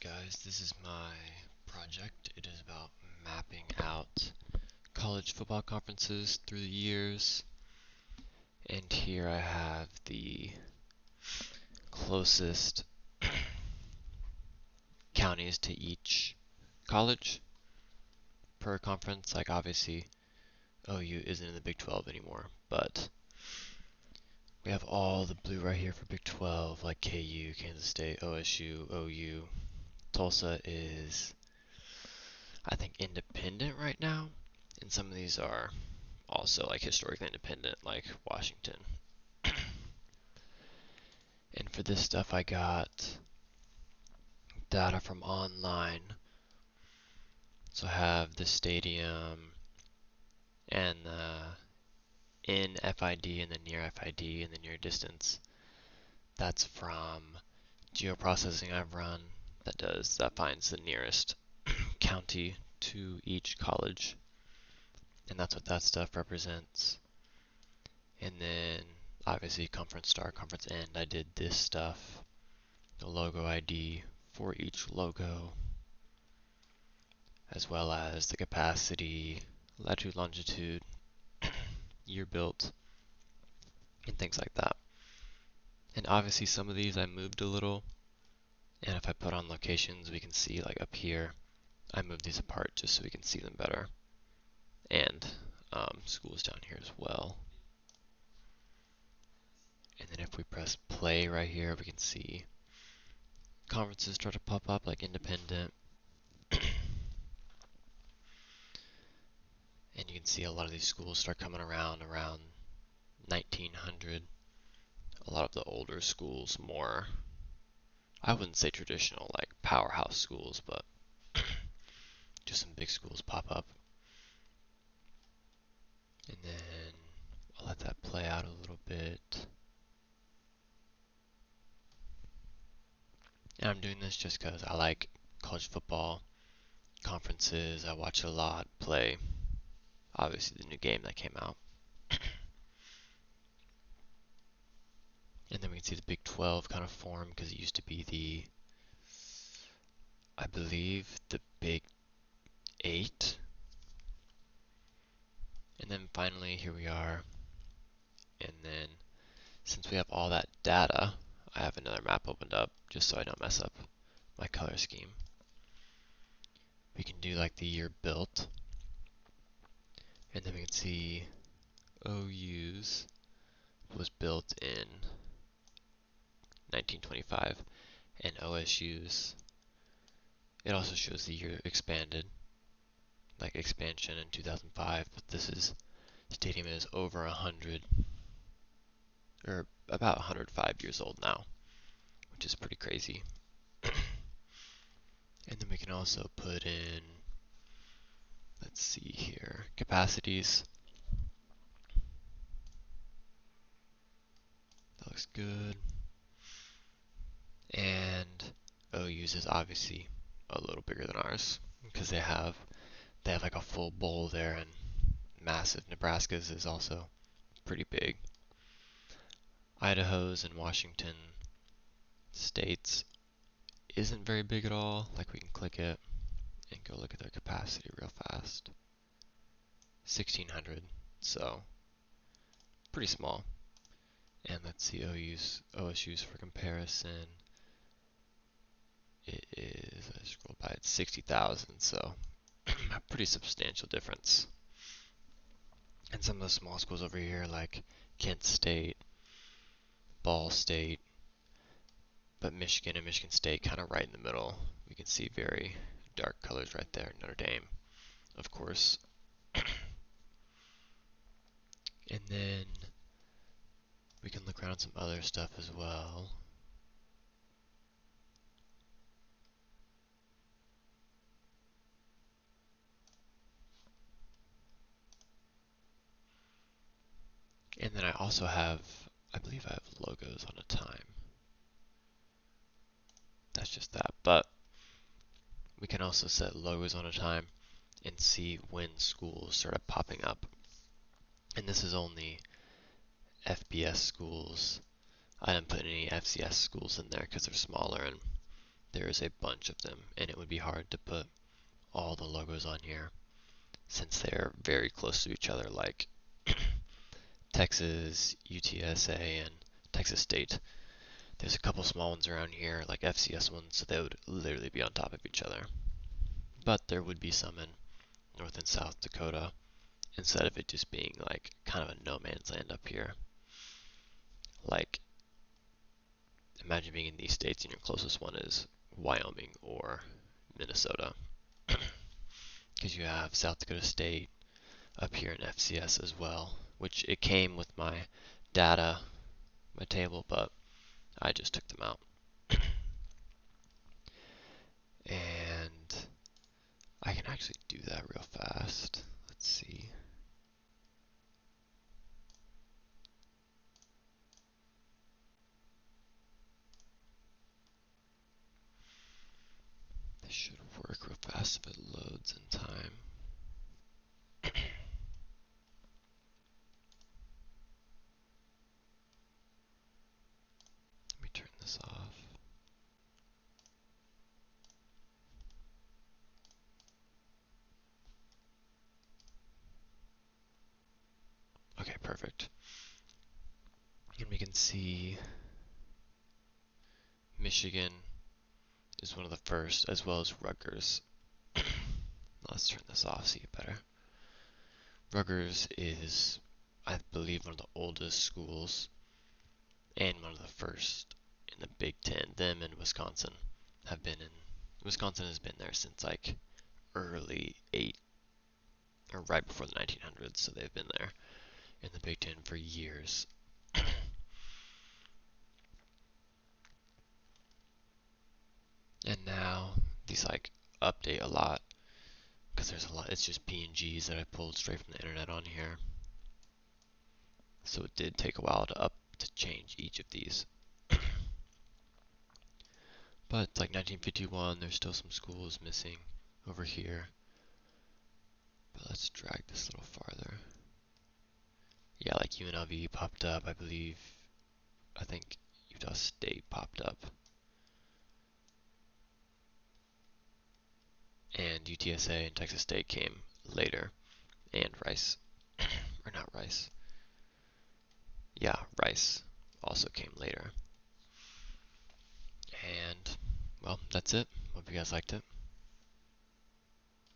Alright guys, this is my project. It is about mapping out college football conferences through the years. And here I have the closest counties to each college per conference. Like obviously OU isn't in the Big 12 anymore, but we have all the blue right here for Big 12, like KU, Kansas State, OSU, OU. Tulsa is, I think, independent right now, and some of these are also like historically independent, like Washington. And for this stuff, I got data from online. So I have the stadium and the in FID and the near FID and the near distance. That's from geoprocessing I've run that finds the nearest county to each college. And that's what that stuff represents. And then obviously conference start, conference end, I did this stuff, the logo ID for each logo, as well as the capacity, latitude, longitude, year built, and things like that. And obviously some of these I moved a little, and if I put on locations, we can see like up here, I moved these apart just so we can see them better. And schools down here as well. And then if we press play right here, we can see conferences start to pop up like independent. And you can see a lot of these schools start coming around 1900. A lot of the older schools, more, I wouldn't say traditional, like powerhouse schools, but just some big schools pop up. And then I'll let that play out a little bit. And I'm doing this just because I like college football, conferences, I watch it a lot, play, obviously the new game that came out. And then we can see the Big 12 kind of form because it used to be I believe, the Big 8. And then finally, here we are. And then, since we have all that data, I have another map opened up just so I don't mess up my color scheme. We can do like the year built. And then we can see OU's was built in 1925, and OSU's, it also shows the year expanded, like expansion in 2005, but this stadium is over 100, or about 105 years old now, which is pretty crazy. And then we can also put in, let's see here, capacities. That looks good. And OU's is obviously a little bigger than ours because they have like a full bowl there, and massive. Nebraska's is also pretty big. Idaho's and Washington State's isn't very big at all. Like we can click it and go look at their capacity real fast. 1600, so pretty small. And let's see OSU's for comparison. It is, I scrolled by, it's 60,000, so a pretty substantial difference. And some of the small schools over here, like Kent State, Ball State, but Michigan and Michigan State kind of right in the middle. We can see very dark colors right there. Notre Dame, of course. And then we can look around some other stuff as well. And then I also have, I believe I have logos on a time. That's just that. But we can also set logos on a time and see when schools started popping up. And this is only FBS schools. I didn't put any FCS schools in there because they're smaller and there's a bunch of them, and it would be hard to put all the logos on here since they're very close to each other, like Texas, UTSA, and Texas State. There's a couple small ones around here, like FCS ones, so they would literally be on top of each other. But there would be some in North and South Dakota, instead of it just being like kind of a no man's land up here. Like, imagine being in these states and your closest one is Wyoming or Minnesota. Because you have South Dakota State up here in FCS as well, which it came with my data, my table, but I just took them out. And I can actually do that real fast. Let's see. This should work real fast if it loads in time. Let me turn this off. Okay, perfect. And we can see Michigan is one of the first, as well as Rutgers. Let's turn this off, see it better. Rutgers is, I believe, one of the oldest schools and one of the first in the Big Ten. Them and Wisconsin have been in. Wisconsin has been there since like early or right before the 1900s, so they've been there in the Big Ten for years. And now these like update a lot because there's a lot. It's just PNGs that I pulled straight from the internet on here. So it did take a while to change each of these. But it's like 1951, there's still some schools missing over here. But let's drag this a little farther. Yeah, like UNLV popped up, I believe. I think Utah State popped up. And UTSA and Texas State came later. And Rice. Or not Rice. Yeah, Rice also came later. And, well, that's it. Hope you guys liked it.